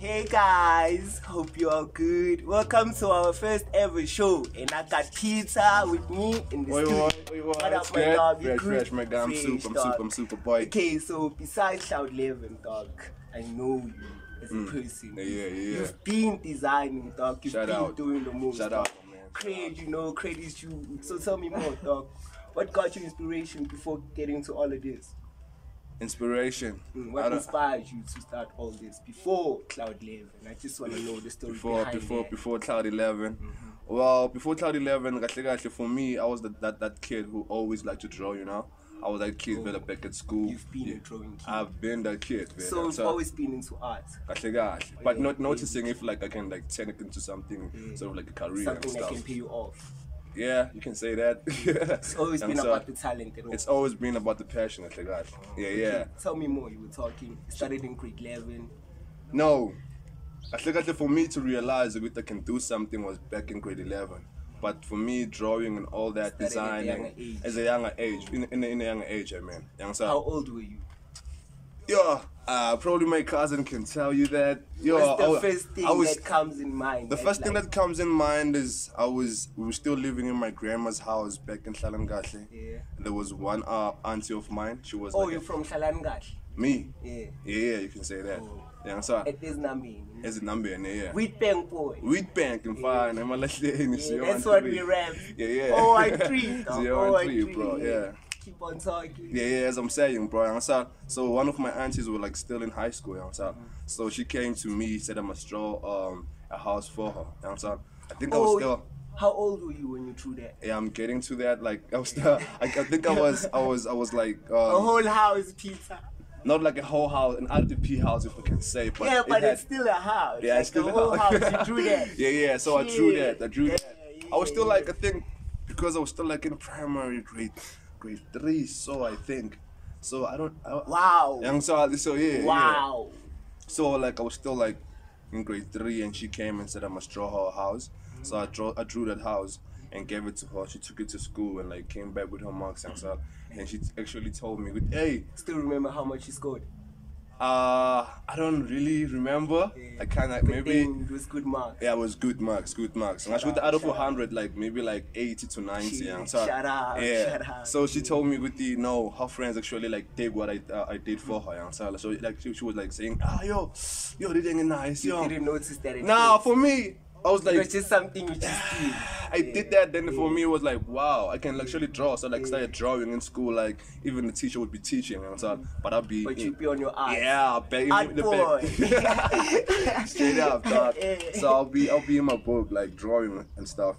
Hey guys, hope you are good. Welcome to our first ever show. And I got Peter with me in the studio. What up, my dog? You Fresh, my guy. I'm super, boy. Okay, so besides Cloud 11, dog, I know you as a person. Yeah. You've been designing, dog. You've been doing the most. Shout out, man. Craig is you. So tell me more, dog. What got you inspiration before getting to all of this? Inspiration. What inspired you to start all this before Cloud 11? I just want to know the story before Cloud 11. Well, before Cloud 11, for me, I was that kid who always liked to draw. You know, I was that kid back at school. You've been a drawing kid. I've been that kid. So you've always been into art. But not noticing if like I can like turn it into something sort of like a career. Something and stuff. that can pay you off. Yeah, you can say that. It's always been about the talent. It's always been about the passion. Yeah. Tell me more. You were talking. You started in grade 11. No. For me to realize that I can do something was back in grade 11. But for me, drawing and all that, designing, as a younger age, in a younger age, I mean. How old were you? Probably my cousin can tell you that. What's the first thing that comes in mind? The first thing that comes in mind is we were still living in my grandma's house back in Shalangahle. Yeah. There was one auntie of mine. She was you're from Shalangahle? Me? Yeah. Yeah, you can say that. It is Nambini. It's Nambini, yeah. Wheatbank boy. Wheatbank, in fine. That's what we rap. Yeah. Oh, I treat. 013, bro. Yeah. Keep on talking. Yeah, as I'm saying, bro. So one of my aunties were like still in high school. So she came to me, said I must draw a house for her. I think I was still. How old were you when you drew that? Yeah, I'm getting to that. Like I was still. I think I was like. A whole house, Peter. Not like a whole house, an RDP house, if I can say. But yeah, but it's still a house. Yeah, it's still a whole house. You drew that. Yeah. So I drew that. I was still like, I think, because I was still like in primary grade 3, so I think. So I don't. Wow. So yeah. Wow. Yeah. So like I was still like in grade 3, and she came and said I must draw her a house. So I drew that house and gave it to her. She took it to school and like came back with her marks and she actually told me, "Hey." Still remember how much you scored? I don't really remember. Yeah. I kind maybe it was good marks. Yeah, it was good marks. And I should out of 100, like maybe like 80 to 90. Shut up. So she told me her friends actually like did what I did for her. So like she was like saying, yo, they didn't nice. You didn't notice that. For me, I was like, it was just something you just did. I did that. Then for me, it was like, wow, I can actually draw. So like started drawing in school. Like even the teacher would be teaching, but you'd be on your art. Yeah, art boy. Straight up, dog. So I'll be in my book like drawing and stuff.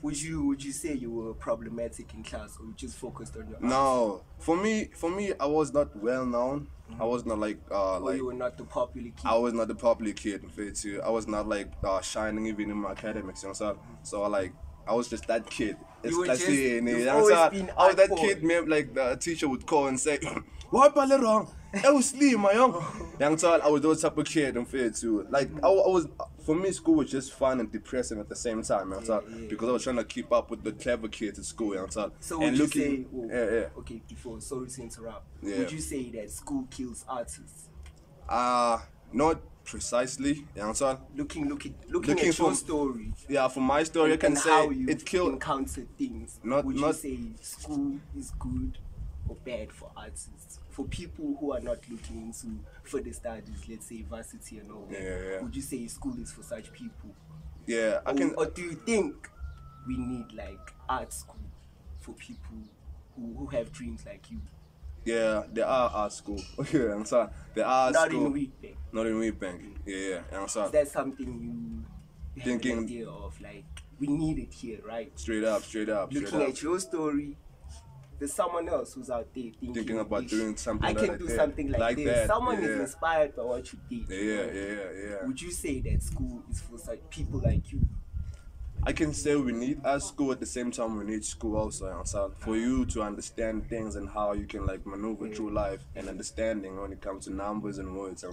Would you say you were problematic in class, or you just focused on your art? No, for me, I was not well known. I was not like you were not the popular kid. I was not the popular kid. In fact, I was not like shining even in my academics. So like I was just that kid. You were just, I was that kid. Maybe like the teacher would call and say, "What about wrong? I was sleep, my young." I was those type of kid. In fact, too. Like I was. For me, school was just fun and depressing at the same time, because I was trying to keep up with the clever kids at school. So would you say, okay, sorry to interrupt. Yeah. Would you say that school kills artists? Not precisely. Looking at your story. Yeah, for my story, I can say how you it killed. Encountered things. Would you say school is good or bad for artists? For people who are not looking into further studies, let's say varsity and all that, would you say school is for such people? Yeah, Or do you think we need like art school for people who have dreams like you? Yeah, there are art school. There are not school. In Wheatbank. Not in Wheatbank. Yeah. Is that something you have an idea of? Like, we need it here, right? Straight up. Looking at your story, there's someone else who's out there thinking about doing something I can do something like this. That. Someone is inspired by what you did. Yeah. Would you say that school is for such people like you? I can say we need art school, at the same time we need school also, for you to understand things and how you can like maneuver through life and understanding when it comes to numbers and words.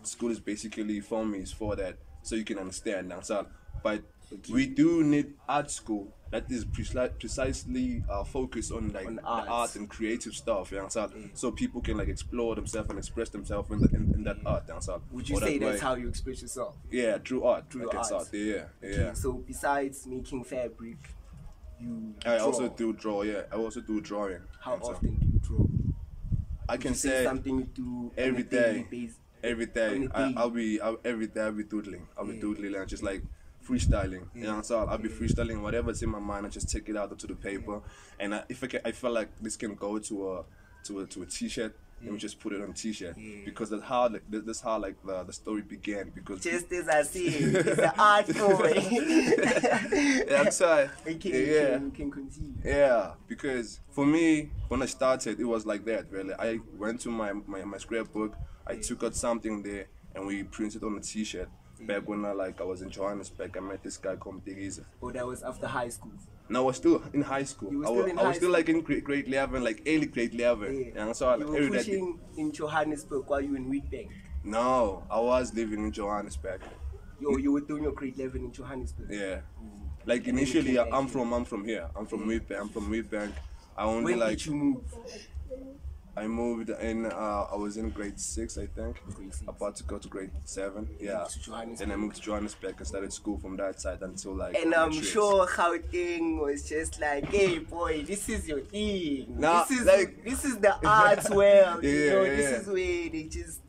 School is basically for me is for that. so you can understand. But we do need art school that is precisely focused on like the art and creative stuff. So people can like explore themselves and express themselves in that art. Would you say that's how you express yourself? Yeah, through art. Through art. Yeah. Okay, so besides making fabric, I also do draw. Yeah, I also do drawing. How often do you draw? I can say something you do every day. Every day, I'll be doodling. I'll be doodling and just like freestyling. You know, so I'll be freestyling whatever's in my mind. I just take it out onto the paper, and I feel like this can go to a t-shirt. Let me just put it on a t-shirt because that's how the story began. Because just as I see, it's an art story. Yeah, I'm sorry. You can continue. Yeah, because for me, when I started, it was like that. Really, I went to my scrapbook. I took out something there and we printed on a t-shirt. Back when I was in Johannesburg, I met this guy called Digize. Oh, that was after high school? No, I was still in high school. I was still like in grade 11, like early grade 11. Yeah. So you were pushing in Johannesburg while you were in Witbank? No, I was living in Johannesburg. You were doing your grade 11 in Johannesburg? Yeah. Like and initially, I'm from here. I'm from Witbank. I'm from Witbank. When did you move? I moved in, I was in grade 6, I think. About to go to grade 7. Yeah. And I moved to Johannesburg and started school from that side until like. And I'm sure Gauteng was just like, hey boy, this is your thing. Nah, this is the arts world. This is where they just,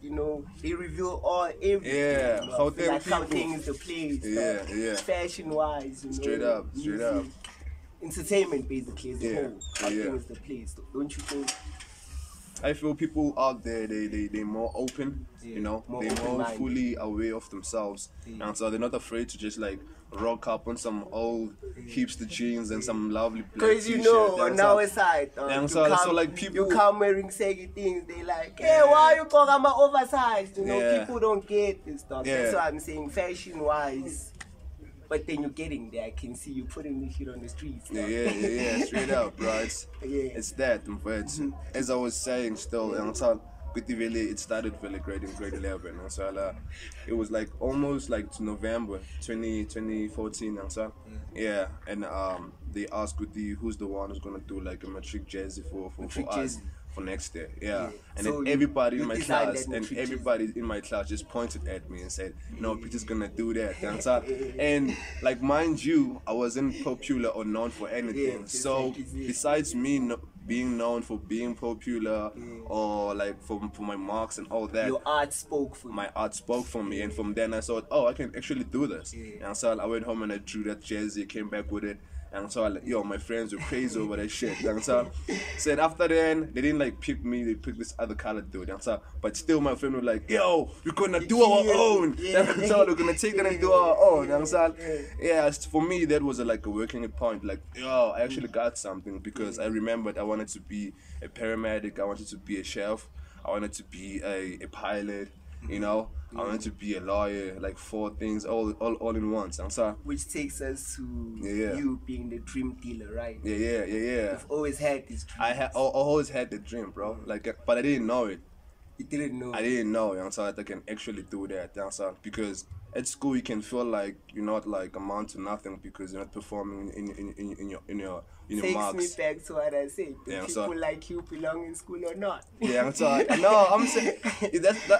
they reveal everything. Yeah. Gauteng is the place. Yeah. Fashion wise, Straight up. Entertainment basically as a whole. Gauteng is the place. Don't you think? I feel people out there, they're more open, they're more fully aware of themselves, and so they're not afraid to just like rock up on some old hipster jeans and some lovely black t-shirt. Because on our side, you come wearing saggy things, they like, hey, why you call them oversized? People don't get this stuff. That's why I'm saying fashion-wise. But then you're getting there. I can see you putting this shit on the streets. Yeah, straight up, bro. It's that, but as I was saying, still, it started really great in grade 11. So it was like almost like to November 2014. Yeah, and they asked who's the one who's gonna do like a matric jersey for us. For next year, and so then everybody in my class just pointed at me and said, "No, Peter's gonna do that." And like, mind you, I wasn't popular or known for anything. So besides me being known for being popular or like for my marks and all that, your art spoke for you. My art spoke for me, and from then I thought, oh, I can actually do this. And so I went home and I drew that jersey, came back with it. And so my friends were crazy over that shit. And so said after then they didn't like pick me, they picked this other colored dude. And so, but still my friend was like, yo, we're gonna do our own. And so we're gonna take that and do our own. And so for me that was a working point. Like, yo, I actually got something because I remembered I wanted to be a paramedic, I wanted to be a chef, I wanted to be a pilot. I wanted to be a lawyer, like 4 things all in once. I'm sorry. Which takes us to you being the dream dealer, right? Yeah. You've always had this dream. I always had the dream, bro. But I didn't know it. You didn't know? I didn't know. That I can actually do that. Because at school you can feel like you're not like amount to nothing because you're not performing in your marks. Takes me back to what I said. Do people like you belong in school or not? Yeah, I'm sorry. No, I'm saying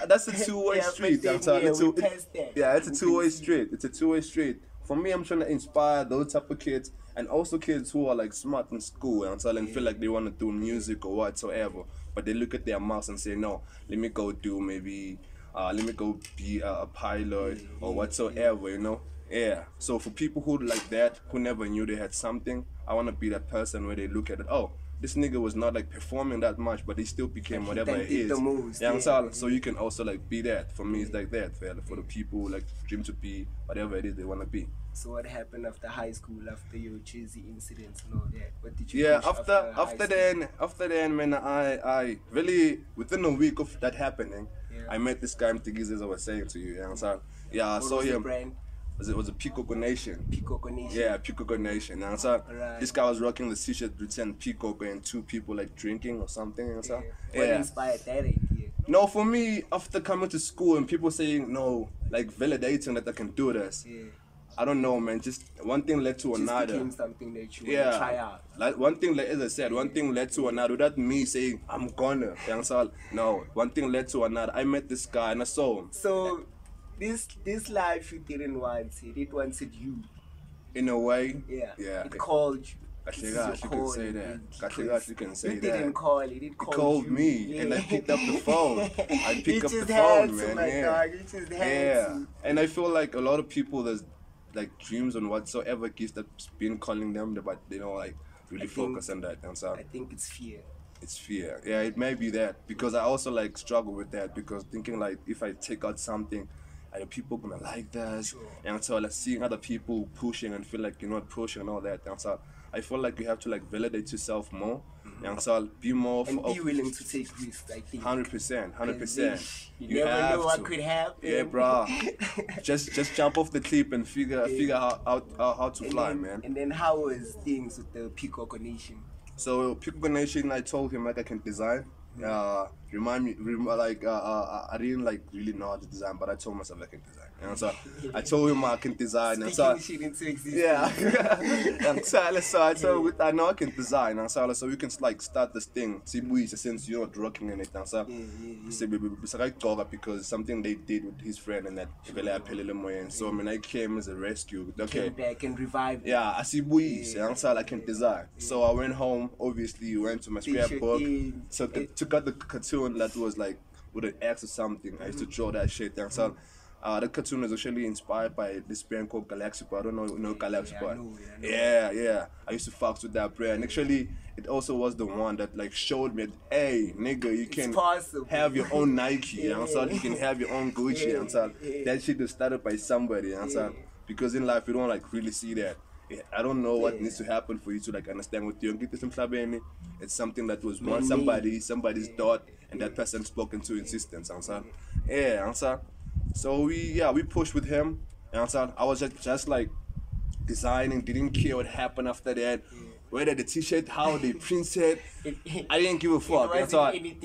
that's a two-way street. I'm sorry. It's a two-way street. It's a two-way street. For me, I'm trying to inspire those type of kids and also kids who are like smart in school and feel like they want to do music or whatsoever, but they look at their marks and say, no, let me go do maybe. Let me go be a pilot or whatsoever, Yeah. So for people who like that, who never knew they had something, I want to be that person where they look at it, oh, this nigga was not like performing that much, but he still became whatever it is. So you can also like be that. For me, it's like that. For the people who like dream to be whatever it is they want to be. So what happened after high school, after your cheesy incidents and all that? What did you after then, man, I really, within a week of that happening, I met this guy Mtigiz, as I was saying to you. I saw him. Brand? It was a Peacock Nation. Peacock Nation. Yeah, Peacock Nation. And so this guy was rocking the t-shirt written Peacock and 2 people like drinking or something. And so what inspired that idea? No, for me, after coming to school and people saying, no, like validating that I can do this. Yeah. I don't know, man. Just one thing led to another. Became something that you want to try out. Like one thing, as I said, one thing led to another. Without me saying I'm gonna. No, one thing led to another. I met this guy and I saw him. So, this life you didn't want it wanted you. In a way. Yeah. It called you. You can say that. You can say that. You didn't call it. It called me, and I picked up the phone. I picked up the phone, man. Dog. You just had to. And I feel like a lot of people, there's like dreams on whatsoever gives that's been calling them, but they don't like really focus on that. And so I think it's fear. It's fear. Yeah, it may be that, because I also like struggle with that, because thinking like if I take out something, are the people gonna like that? Sure. And so like seeing other people pushing and feel like you're not pushing and all that. And so I feel like you have to like validate yourself more. And so be more and be willing to take risks, I think. 100%. You never know what could happen. Yeah, bro. just jump off the cliff and figure how to fly, man. And then how was things with the Peacock Nation? So Peacock Nation, I told him like I can design. I didn't like really know how to design, but I told myself I can design. And so I told him I can design. And so shit into existence. Yeah. And so I told him I know I can design. And so we can like start this thing. Since you're not rocking in it. And so because something they did with his friend and that and so when I came as a rescue. Okay. Came back and revived. Yeah, I see boys. And so I can design. So I went home. Obviously, went to my scrapbook. So took out the cartoon that was like with an X or something. I used to draw that shit. And so the cartoon is actually inspired by this brand called Galaxy Bar. I don't know Galaxy Bar. Yeah. I used to fuck with that brand. Actually, it also was the one that like showed me, hey, nigga, you can have your own Nike. And so you can have your own Gucci. And so that shit was started by somebody. And so because in life you don't like really see that. I don't know what needs to happen for you to like understand what you're getting. It's something that was once somebody's thought, and that person spoke into existence. So we pushed with him. I was just like designing, didn't care what happened after that. Whether the t-shirt, how they printed, I didn't give a fuck.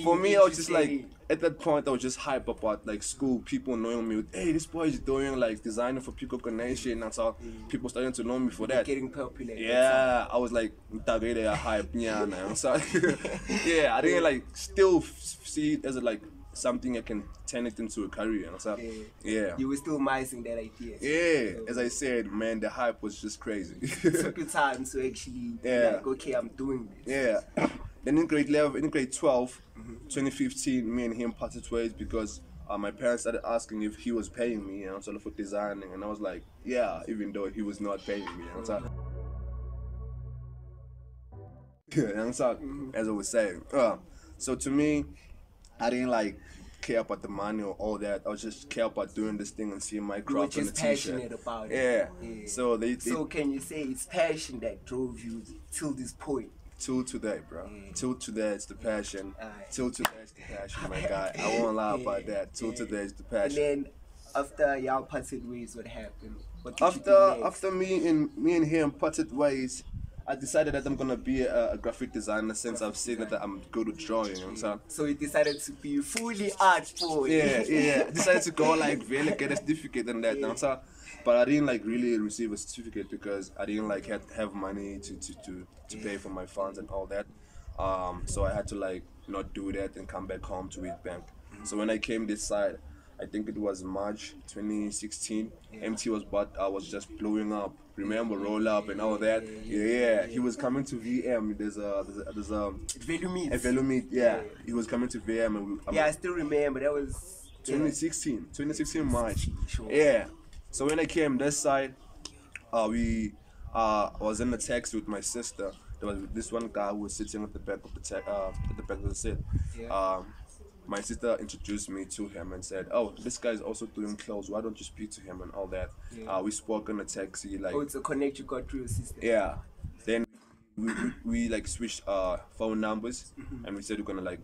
For me, I was just like, at that point, I was just hype about like school, people knowing me. Hey, this boy is doing like designing for Peacock Nation. And so people starting to know me for that. Getting popular. Yeah, I was like, hype. Yeah, I didn't like still see it as like something I can turn it into a career. You were still mising that idea. Yeah, as I said, man, the hype was just crazy. It took your time to actually be like, okay, I'm doing this. Yeah. Then in grade 12, 2015, me and him parted ways because my parents started asking if he was paying me for designing, and I was like, yeah, even though he was not paying me. As I was saying, so to me, I didn't like care about the money or all that. I was just care about doing this thing and seeing my craft on the t-shirt. Passionate about it. Yeah. So So can you say it's passion that drove you till this point? Till today, bro. Till today, it's the passion. Till today, it's the passion, my guy. I won't lie about that. Till today, it's the passion. And then after y'all parted ways, what happened? After me and him parted ways, I decided that I'm gonna be a graphic designer since I've seen that I'm good at drawing. So you decided to be fully art boy. Yeah. I decided to go like really get a certificate and that. But I didn't like really receive a certificate because I didn't like have money to pay for my funds and all that. So I had to like not do that and come back home to Wheatbank. So when I came this side, I think it was March 2016. MT was just blowing up. Remember Roll Up and all that? Yeah. He was coming to VM. There's a Velumeet. Yeah. He was coming to VM and I still remember. That was 2016 March. Sure. Yeah. So when I came this side, we was in the taxi with my sister. There was this one guy who was sitting at the back of the seat. My sister introduced me to him and said, "Oh, this guy is also doing clothes. Why don't you speak to him and all that?" We spoke in the taxi. Like, it's a connect you got through your sister. Yeah. Then we like switched phone numbers, and we said we're gonna like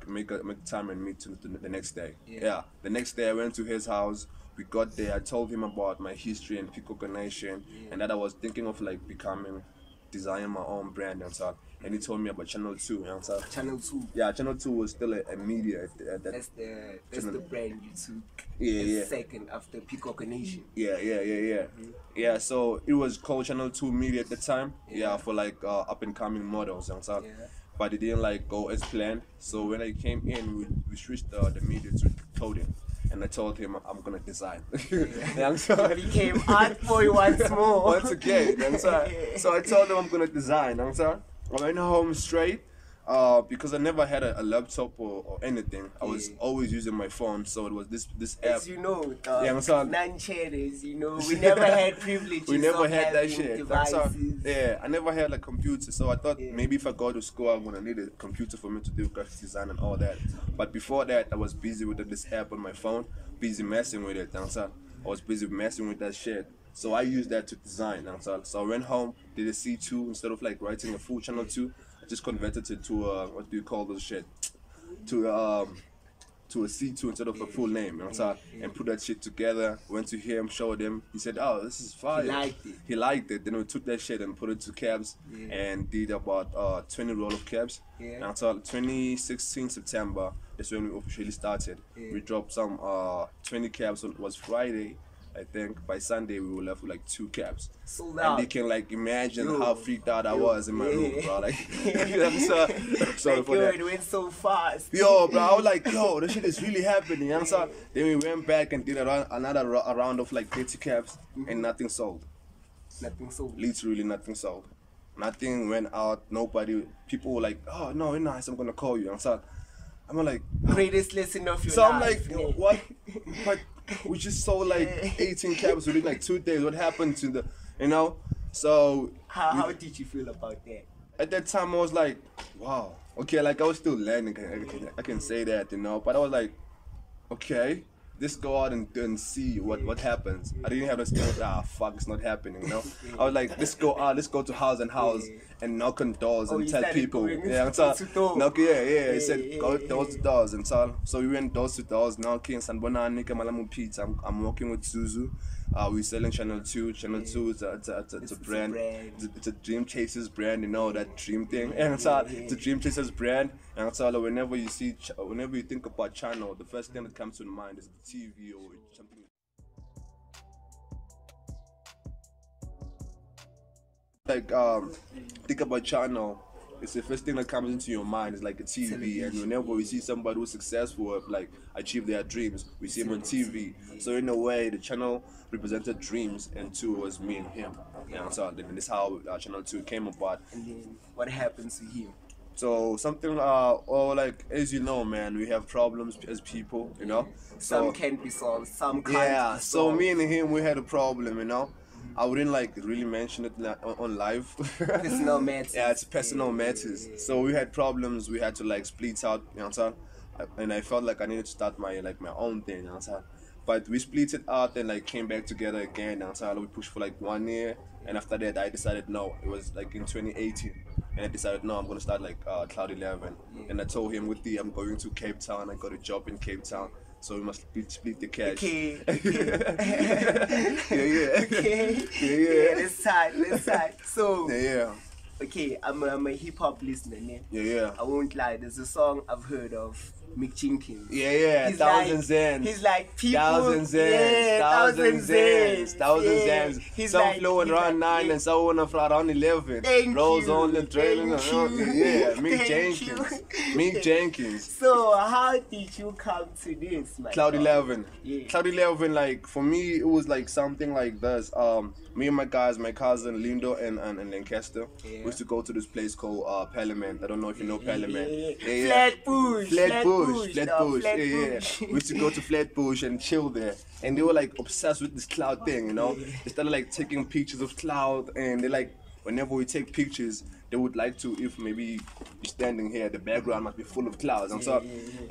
make time and meet the next day. Yeah. The next day I went to his house. We got there. I told him about my history and Peacock Nation, and that I was thinking of like designing my own brand and stuff. and he told me about Channel 2, you know what I'm saying? Channel 2? Yeah, Channel 2 was still a media at that. That's the brand you took second after Peacock Nation. Yeah, so it was called Channel 2 Media at the time, for like up and coming models, you know what I'm saying? But it didn't like go as planned. So when I came in, we switched the media to coding. And I told him I'm gonna design. So he became art boy once more. Once again. So I told him I'm gonna design. I went home straight because I never had a laptop or anything. I was always using my phone. So it was this app. As you know, non-cheaters, you know, we never had privileges. We never had that shit. Devices. I never had a computer. So I thought maybe if I go to school, I'm gonna need a computer for me to do graphic design and all that. But before that, I was busy with this app on my phone, busy messing with it. I was busy messing with that shit. So I used that to design. So I went home, did a C2 instead of like writing a full Channel 2. I just converted it to what do you call those shit? To a C2 instead of a full name. And put that shit together. Went to him, showed him. He said, "Oh, this is fire." He liked it. Then we took that shit and put it to cabs and did about 20 roll of cabs. Until 2016 September, that's when we officially started. We dropped some 20 cabs. It was Friday. I think by Sunday we were left with like 2 cabs. Sold out. And you can like imagine how freaked out I was in my room, bro. Like, sorry for that. It went so fast. Yo, bro, I was like, yo, this shit is really happening. You know? Then we went back and did another round of like 30 cabs, and nothing sold. Nothing sold. Literally nothing sold. Nothing went out. Nobody. People were like, oh no, it's nice. I'm gonna call you. I'm like, greatest lesson of your life. So I'm like, what? But we just sold like 18 cabs within like 2 days. What happened to the, So how did you feel about that? At that time I was like, wow. Okay, like I was still learning. I can say that, But I was like, okay, let's go out and see what happens. I didn't have the skills. Fuck, it's not happening. I was like, let's go out. Let's go to house and knock on doors and tell people. He said go door to doors and tell. So we went doors to doors. Knocking. Sanbonani Kamalamu Pizza. I'm working with Suzu. We're selling Channel 2. Channel 2 is a brand. It's a Dream Chasers brand, that dream thing. And it's a Dream Chasers brand. And so whenever you think about channel, the first thing that comes to mind is the TV or something. Like think about channel, it's the first thing that comes into your mind is like a TV. And whenever we see somebody who's successful, like achieve their dreams, we see him on TV. So in a way, the channel represented dreams, and 2 was me and him. So this is how Channel 2 came about. And then what happens to him? So something, like, as you know, man, we have problems as people, Some can be solved, some can't be solved. So me and him, we had a problem, I wouldn't like really mention it on live. Personal matters. Yeah, it's personal matters. So we had problems. We had to like split out. And I felt like I needed to start my own thing. But we split it out and like came back together again. We pushed for like 1 year, and after that I decided no. It was like in 2018, and I decided no, I'm gonna start like Cloud 11. And I told him I'm going to Cape Town. I got a job in Cape Town. So we must split the cash. Okay. Yeah. Let's start. So. Yeah. Okay, I'm a hip hop listener. Yeah. I won't lie. There's a song I've heard of. Mick Jenkins. Yeah. He's Thousand Zans. He's like people. Thousand Zans. He's some like, flowing around 9 and some on around 11. Rolls on the trailing. Yeah, Mick Jenkins. So how did you come to this, man? Cloud 11. Yeah. Cloud 11, like for me, it was like something like this. Me and my guys, my cousin Lindo and Lancaster, we used to go to this place called Parliament. I don't know if you know Parliament. Flatbush. We used to go to Flatbush and chill there. And they were like obsessed with this cloud thing, They started like taking pictures of cloud, and they like, whenever we take pictures, they would like to, if maybe you're standing here, the background must be full of clouds. And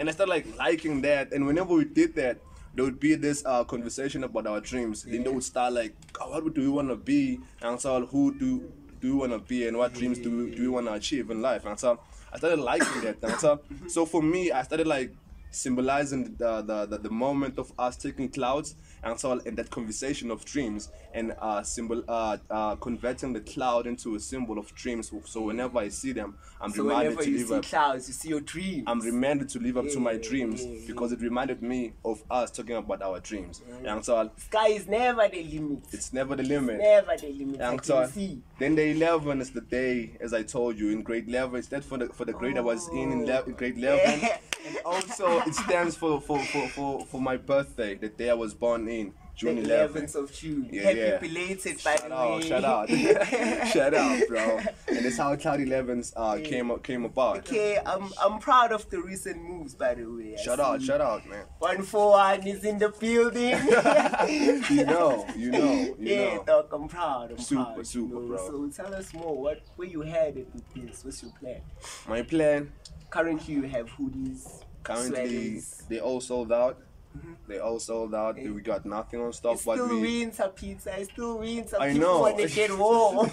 I started like liking that, and whenever we did that, there would be this conversation about our dreams. Then they would start like, what do we want to be? And so who do we want to be, and what dreams do we want to achieve in life? And so I started liking that. And so for me, I started like symbolizing the moment of us taking clouds and so in that conversation of dreams and converting the cloud into a symbol of dreams. So whenever I see them, I'm reminded to live up. Clouds, you see your dreams. I'm reminded to live up to my dreams because it reminded me of us talking about our dreams. And so sky is never the limit. It's never the limit. Never the limit. And so then the 11 is the day, as I told you, in grade 11. It's that for the grade I was in grade 11. And also it stands for my birthday, the day I was born in. June 11th of June. Happy belated, by the way. Shout out. Shout out, bro. And that's how Cloud 11s came about. Okay, I'm proud of the recent moves, by the way. Shout out, man. 141 is in the building. you know. Yeah, dog, I'm proud. Super, bro. So tell us more. Where you headed with this? What's your plan? My plan? Currently, you have hoodies. Currently, they all sold out. They all sold out. Yeah. We got nothing on stock. It's still winter pizza. It's still winter. I know. People want to get warm.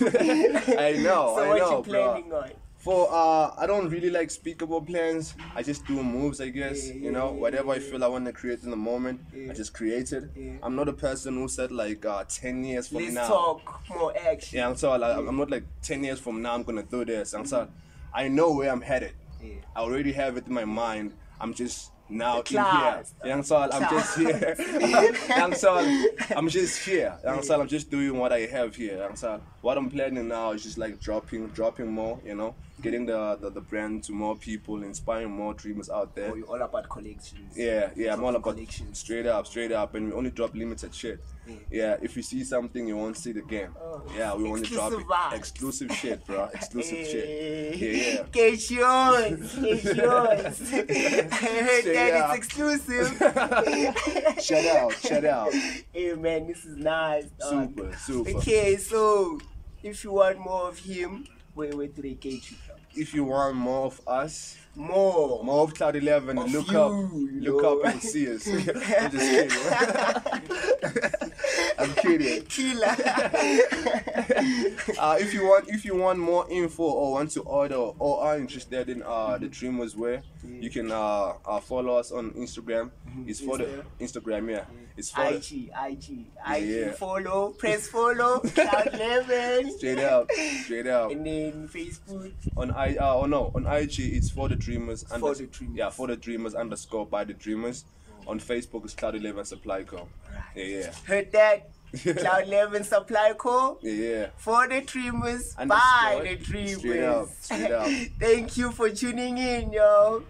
I know. So what you planning bro. on? For I don't really like speak about plans. I just do moves, I guess. Whatever I feel I want to create in the moment, I just create it. I'm not a person who said like 10 years from now. Let's talk more action. Yeah, I'm not like 10 years from now I'm gonna do this. I know where I'm headed. I already have it in my mind. I'm just now in here. Young Sol, I'm just here. Young Sol, I'm just here. Young Sol, I'm just doing what I have here. Young Sol, what I'm planning now is just like dropping more, getting the brand to more people, inspiring more dreamers out there. Oh, you're all about collections. Yeah, I'm all about collections. Straight up, and we only drop limited shit. Yeah, if you see something, you won't see it again. Yeah, we only drop it. Exclusive shit, bro. Exclusive shit. Yeah. Get yours. It's exclusive. Shout out. Hey man, this is nice. Super. Okay, so if you want more of him, where do they get you from? If you want more of us, more of Cloud 11, look up and see us. I'm just kidding. I'm kidding. Killer. If you want more info or want to order or are interested in the Dreamers wear, you can follow us on Instagram. It's for the Instagram, yeah. It's for IG. Follow, press follow. Cloud 11. Straight up. And then Facebook. On IG it's for the Dreamers. For the Dreamers. Yeah, for the Dreamers _ by the Dreamers. On Facebook it's Cloud 11 Supply Co. Yeah. Heard that? Cloud 11 Supply Co. Yeah. For the Dreamers, by the Dreamers. Straight up. Thank you for tuning in, yo.